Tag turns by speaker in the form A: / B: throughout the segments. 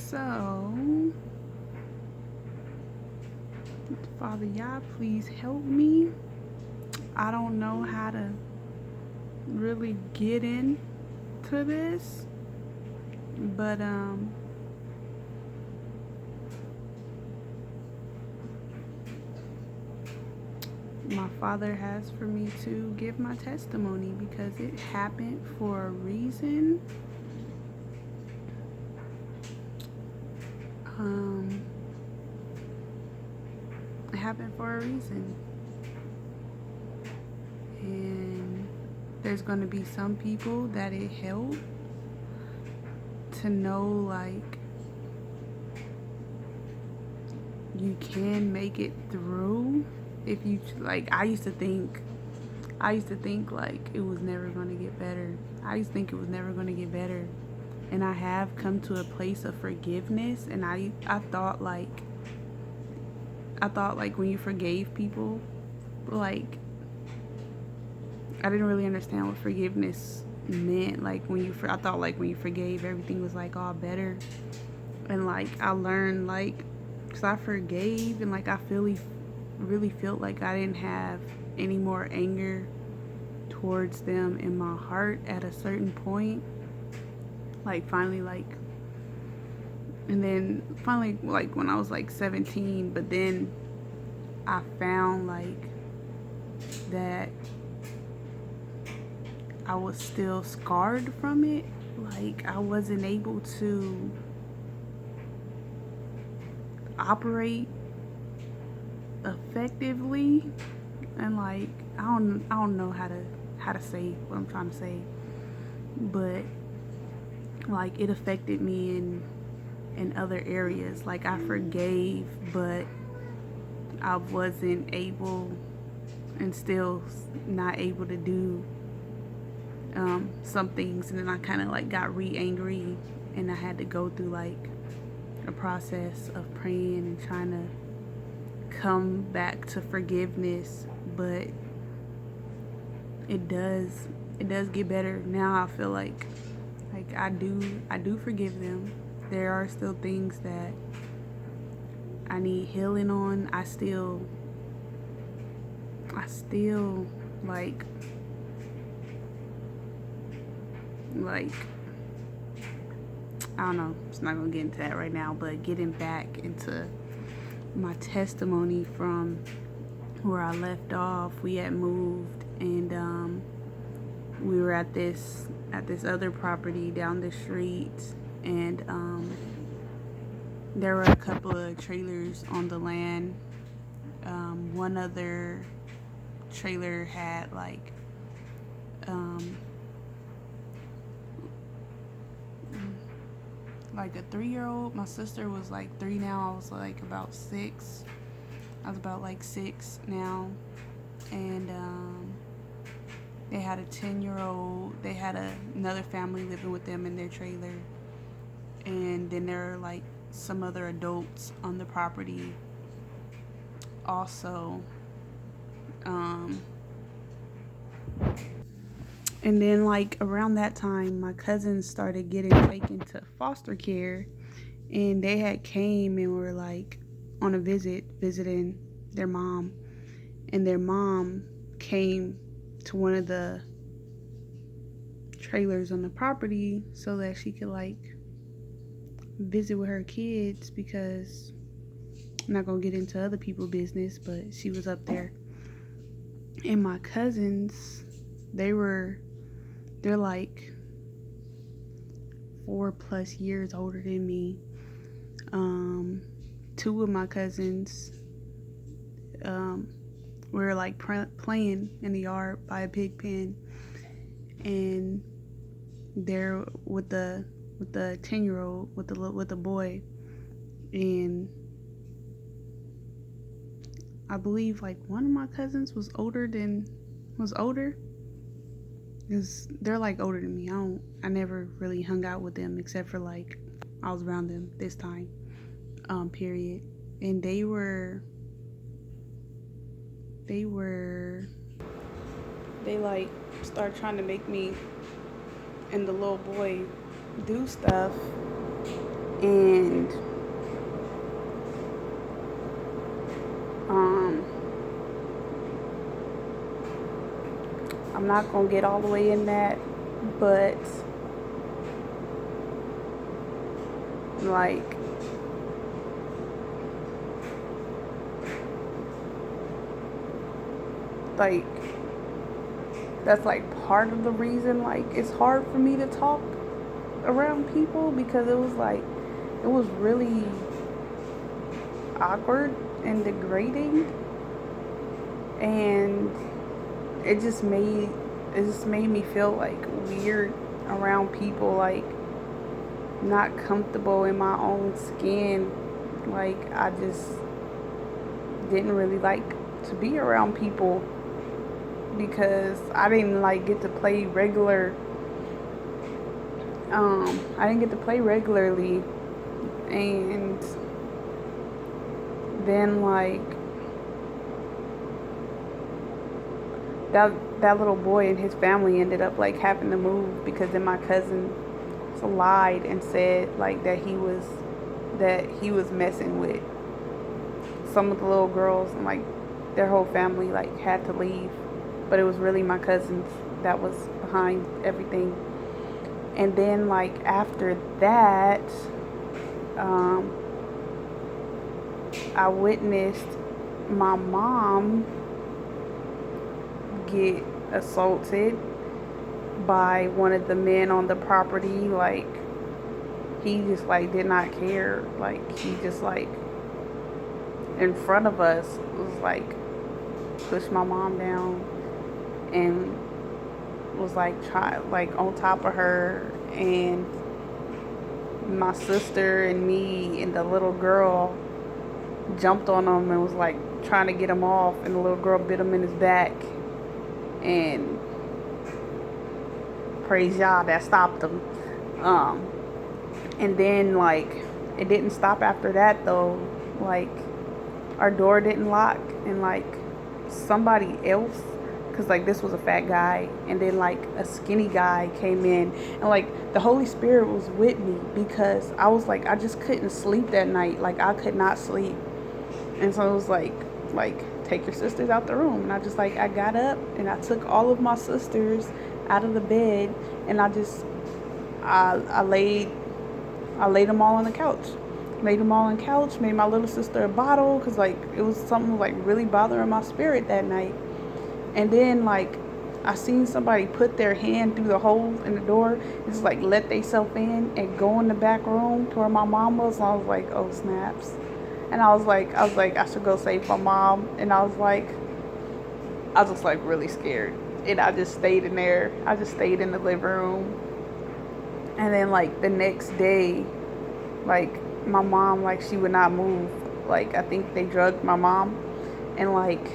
A: So, Father, y'all, please help me. I don't know how to really get into this, but my Father has for me to give my testimony because it happened for a reason. It happened for a reason. And there's going to be some people that it helped to know, like, you can make it through if you, like, I used to think like it was never going to get better. I used to think it was never going to get better. And I have come to a place of forgiveness, and I thought like when you forgave people, like, I didn't really understand what forgiveness meant. Like I thought like when you forgave, everything was like all better. And like I learned, like, because I forgave, and like I really felt like I didn't have any more anger towards them in my heart at a certain point. Like finally, like, and then finally, like when I was like 17, but then I found like that I was still scarred from it. Like I wasn't able to operate effectively, and like I don't know how to say what I'm trying to say, but like it affected me in other areas. Like I forgave, but I wasn't able, and still not able to do some things, and then I kind of like got angry, and I had to go through like a process of praying and trying to come back to forgiveness. But it does get better now. I feel like I do forgive them. There are still things that I need healing on. I still like I don't know, it's not gonna get into that right now, but getting back into my testimony from where I left off, we had moved, and we were at this other property down the street, and there were a couple of trailers on the land. One other trailer had like a 3-year-old. My sister was like 3 now. I was like about 6. I was about like 6 now. And they had a 10-year-old. They had another family living with them in their trailer. And then there are like some other adults on the property also. And then like around that time, my cousins started getting taken to foster care, and they had came and were like on a visiting their mom, and their mom came to one of the trailers on the property so that she could like visit with her kids, because I'm not gonna get into other people's business, but she was up there. And my cousins, they're like 4+ years older than me. 2 of my cousins, we were like playing in the yard by a pig pen, and they're with the 10-year-old with the boy, and I believe like one of my cousins was older, because they're like older than me. I never really hung out with them except for like I was around them this time period. And they like start trying to make me and the little boy do stuff, And um, I'm not gonna get all the way in that, but like like that's like part of the reason like it's hard for me to talk around people, because it was like it was really awkward and degrading, and it just made me feel like weird around people, like not comfortable in my own skin. Like I just didn't really like to be around people because I didn't like get to play regular. I didn't get to play regularly, and then like that little boy and his family ended up like having to move, because then my cousin lied and said like that he was messing with some of the little girls, and like their whole family like had to leave, but it was really my cousins that was behind everything. And then like after that, um, I witnessed my mom get assaulted by one of the men on the property. Like he just like did not care. Like he just like in front of us was like pushed my mom down and was like try like on top of her, and my sister and me and the little girl jumped on him and was like trying to get him off, and the little girl bit him in his back, and praise y'all that stopped him. And then like it didn't stop after that though. Like our door didn't lock, and like somebody else, because like this was a fat guy, and then like a skinny guy came in, and like the Holy Spirit was with me, because I was like I just couldn't sleep that night. Like I could not sleep, and so it was like take your sisters out the room, and I just like I got up and I took all of my sisters out of the bed, and I laid them all on the couch. Laid them all on the couch, made my little sister a bottle, because like it was something like really bothering my spirit that night. And then like I seen somebody put their hand through the hole in the door and just like let themselves in and go in the back room to where my mom was, and I was like, oh snaps. And I was like I should go save my mom, and I was just like really scared, and I just stayed in there. I just stayed in the living room. And then like the next day, like my mom, like she would not move. Like I think they drugged my mom, and like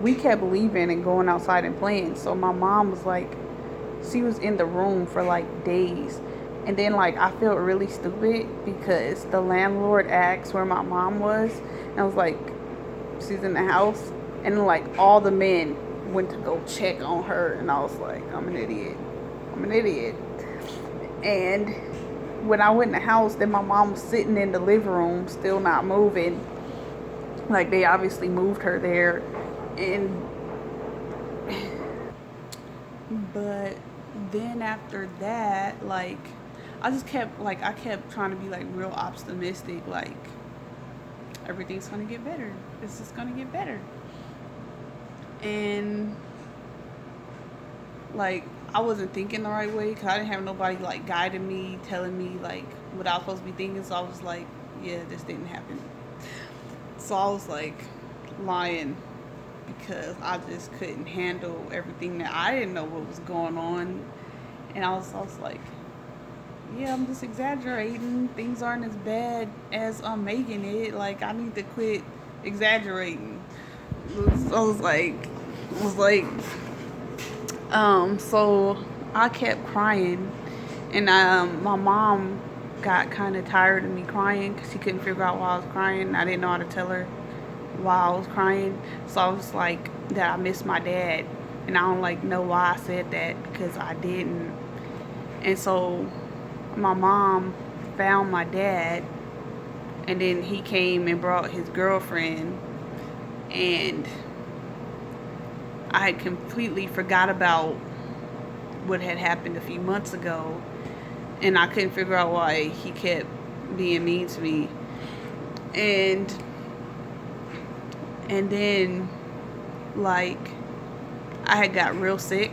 A: we kept leaving and going outside and playing. So my mom was like, she was in the room for like days. And then like I felt really stupid because the landlord asked where my mom was, and I was like, she's in the house. And like all the men went to go check on her, and I was like, I'm an idiot. And when I went in the house, then my mom was sitting in the living room still not moving. Like they obviously moved her there. And but then after that, like I kept trying to be like real optimistic, like everything's gonna get better, it's just gonna get better. And like I wasn't thinking the right way, because I didn't have nobody like guiding me, telling me like what I was supposed to be thinking. So I was like, yeah, this didn't happen. So I was like lying, because I just couldn't handle everything, that I didn't know what was going on. And I was like, yeah, I'm just exaggerating. Things aren't as bad as I'm making it. Like I need to quit exaggerating. I was like, so I kept crying, and my mom got kind of tired of me crying, because she couldn't figure out why I was crying. I didn't know how to tell her why I was crying. So I was like that I miss my dad, and I don't like know why I said that, because I didn't. And so my mom found my dad, and then he came and brought his girlfriend, and I had completely forgot about what had happened a few months ago, and I couldn't figure out why he kept being mean to me. And then, like, I had got real sick.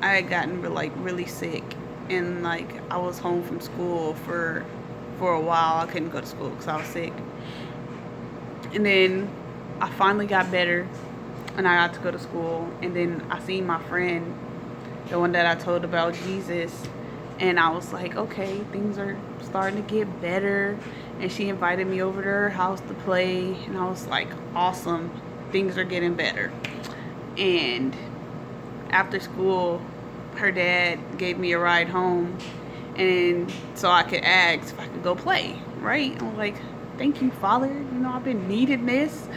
A: I had gotten really sick, and like I was home from school for a while. I couldn't go to school because I was sick. And then I finally got better, and I got to go to school. And then I seen my friend, the one that I told about Jesus, and I was like, okay, things are starting to get better. And she invited me over to her house to play, and I was like, awesome, things are getting better. And after school, her dad gave me a ride home, and so I could ask if I could go play, right? I'm like, thank you, Father. You know, I've been needing this.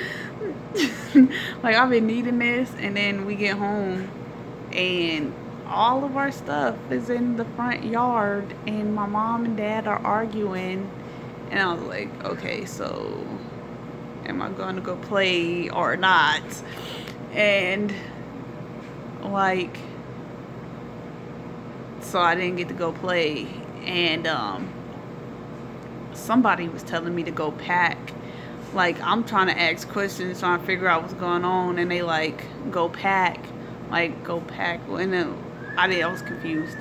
A: Like, I've been needing this. And then we get home, and all of our stuff is in the front yard, and my mom and dad are arguing. And I was like, okay, so am I going to go play or not? And like, so I didn't get to go play. And somebody was telling me to go pack. Like, I'm trying to ask questions, trying to figure out what's going on, and they like, go pack. Like, go pack. And then I was confused.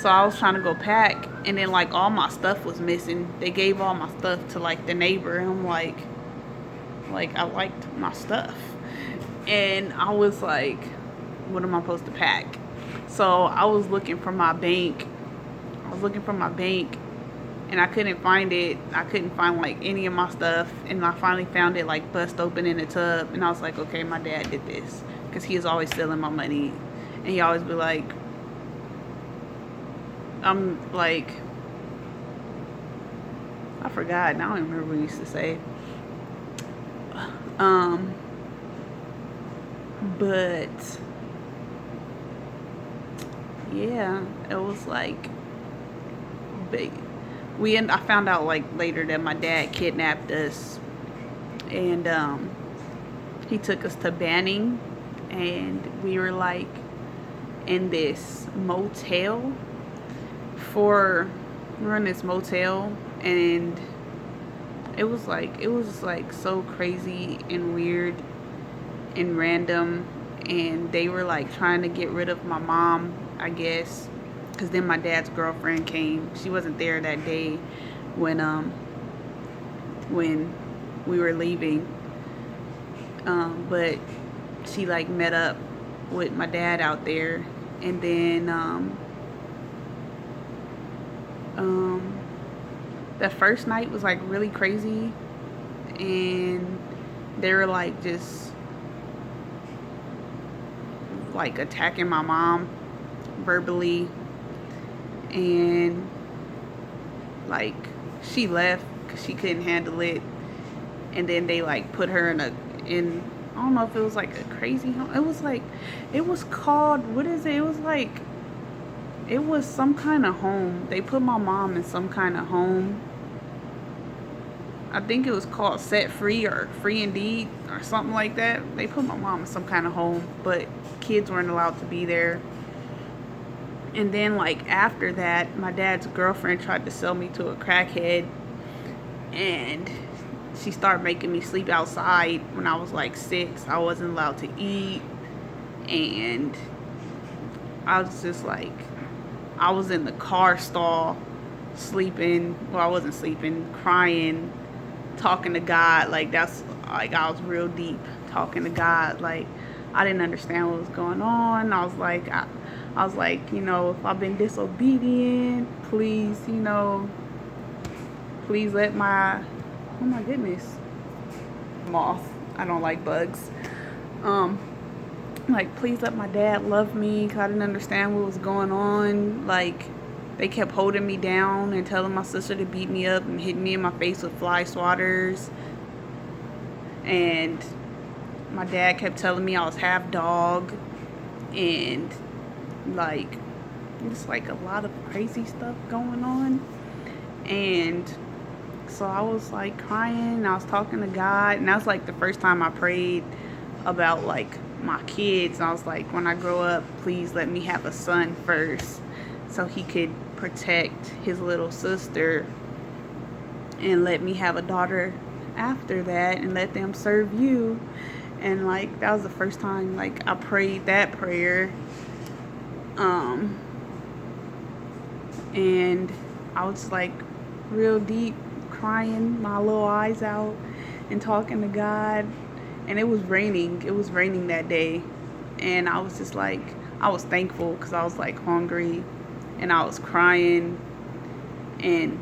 A: So I was trying to go pack, and then like all my stuff was missing. They gave all my stuff to like the neighbor, and I'm like I liked my stuff. And I was like, what am I supposed to pack? So I was looking for my bank. And I couldn't find it. I couldn't find like any of my stuff. And I finally found it like bust open in a tub. And I was like, okay, my dad did this. Because he is always stealing my money. And he always be like, I'm like, I forgot. Now I don't remember what he used to say. But yeah, it was like big. I found out like later that my dad kidnapped us, and he took us to Banning, and we were like in this motel. We were in this motel, and it was like so crazy and weird and random. And they were like trying to get rid of my mom, I guess, because then my dad's girlfriend came. She wasn't there that day when we were leaving, but she like met up with my dad out there. And then the first night was like really crazy, and they were like just like attacking my mom verbally, and like she left because she couldn't handle it. And then they like put her in I don't know if it was like a crazy home. It was called, what is it? It was some kind of home. They put my mom in some kind of home. I think it was called Set Free or Free Indeed or something like that. They put my mom in some kind of home, but kids weren't allowed to be there. And then like after that, my dad's girlfriend tried to sell me to a crackhead, and she started making me sleep outside when I was like 6. I wasn't allowed to eat, and I was just like, I was in the car stall sleeping. Well, I wasn't sleeping, crying, talking to God. Like, that's like, I was real deep talking to God. Like, I didn't understand what was going on. I was like, you know, if I've been disobedient, please, you know, please let my, oh my goodness, moth. I don't like bugs. Like, please let my dad love me, because I didn't understand what was going on. Like, they kept holding me down and telling my sister to beat me up and hitting me in my face with fly swatters. And my dad kept telling me I was half dog, and like, just like a lot of crazy stuff going on. And so I was like crying, I was talking to God, and that was like the first time I prayed about like my kids. And I was like, when I grow up, please let me have a son first so he could protect his little sister, and let me have a daughter after that and let them serve you. And like that was the first time like I prayed that prayer. um and I was like real deep, crying my little eyes out and talking to God. And it was raining. It was raining that day. And I was just like, I was thankful because I was like hungry and I was crying. And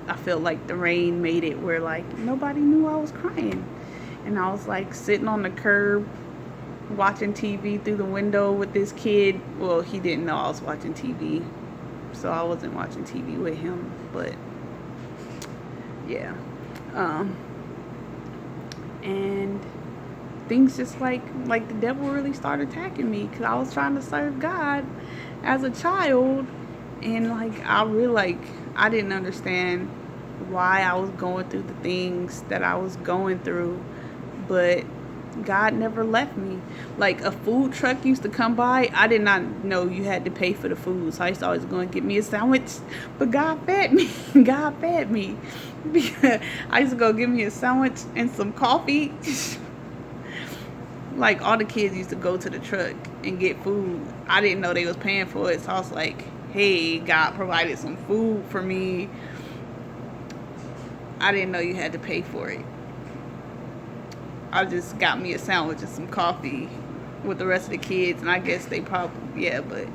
A: I felt like the rain made it where like nobody knew I was crying. And I was like sitting on the curb watching TV through the window with this kid. Well, he didn't know I was watching TV, so I wasn't watching TV with him. But yeah, and things just like the devil really started attacking me because I was trying to serve God as a child. And like I really like I didn't understand why I was going through the things that I was going through, but God never left me. Like a food truck used to come by. I did not know you had to pay for the food, so I used to always go and get me a sandwich. But God fed me. God fed me. Because I used to go get me a sandwich and some coffee. Like all the kids used to go to the truck and get food. I didn't know they was paying for it, so I was like, hey, God provided some food for me. I didn't know you had to pay for it. I just got me a sandwich and some coffee with the rest of the kids, and I guess they probably, yeah, but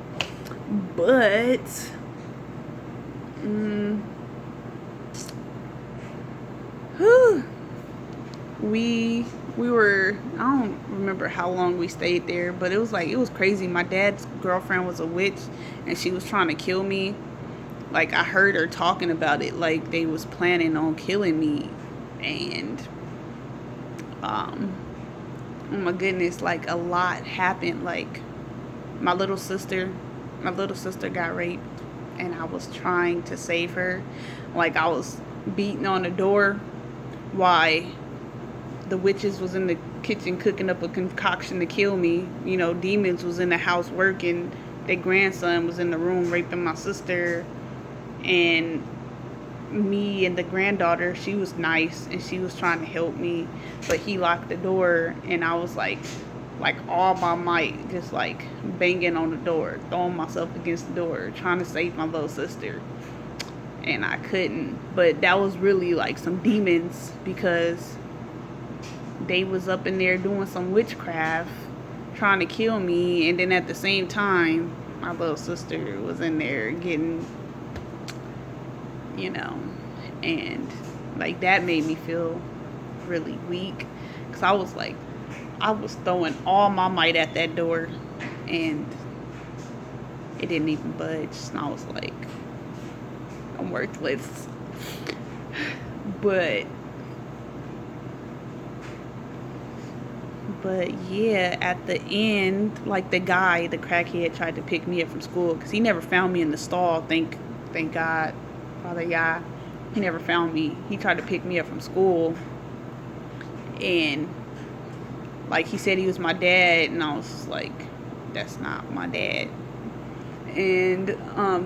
A: we were, I don't remember how long we stayed there, but it was crazy. My dad's girlfriend was a witch, and she was trying to kill me. Like I heard her talking about it, like they was planning on killing me. And oh my goodness, like a lot happened. Like my little sister got raped, and I was trying to save her. Like I was beating on the door while the witches was in the kitchen cooking up a concoction to kill me. You know, demons was in the house working. Their grandson was in the room raping my sister. And me and the granddaughter, she was nice and she was trying to help me, but he locked the door, and I was like all my might, just like banging on the door, throwing myself against the door, trying to save my little sister. And I couldn't. But that was really like some demons, because they was up in there doing some witchcraft trying to kill me. And then at the same time my little sister was in there getting, you know, and like that made me feel really weak, because I was throwing all my might at that door, and it didn't even budge. And I was like, I'm worthless. But yeah, at the end, like the crackhead tried to pick me up from school, because he never found me in the stall. Thank God, Father Yah. He never found me. He tried to pick me up from school, and like he said he was my dad, and I was like, that's not my dad. And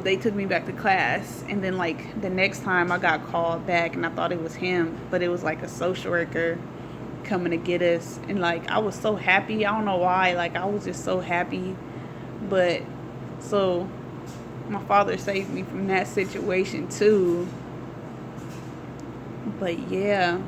A: they took me back to class, and then like the next time I got called back, and I thought it was him, but it was like a social worker coming to get us. And like I was so happy. I don't know why, like I was just so happy. But so my father saved me from that situation too. But yeah,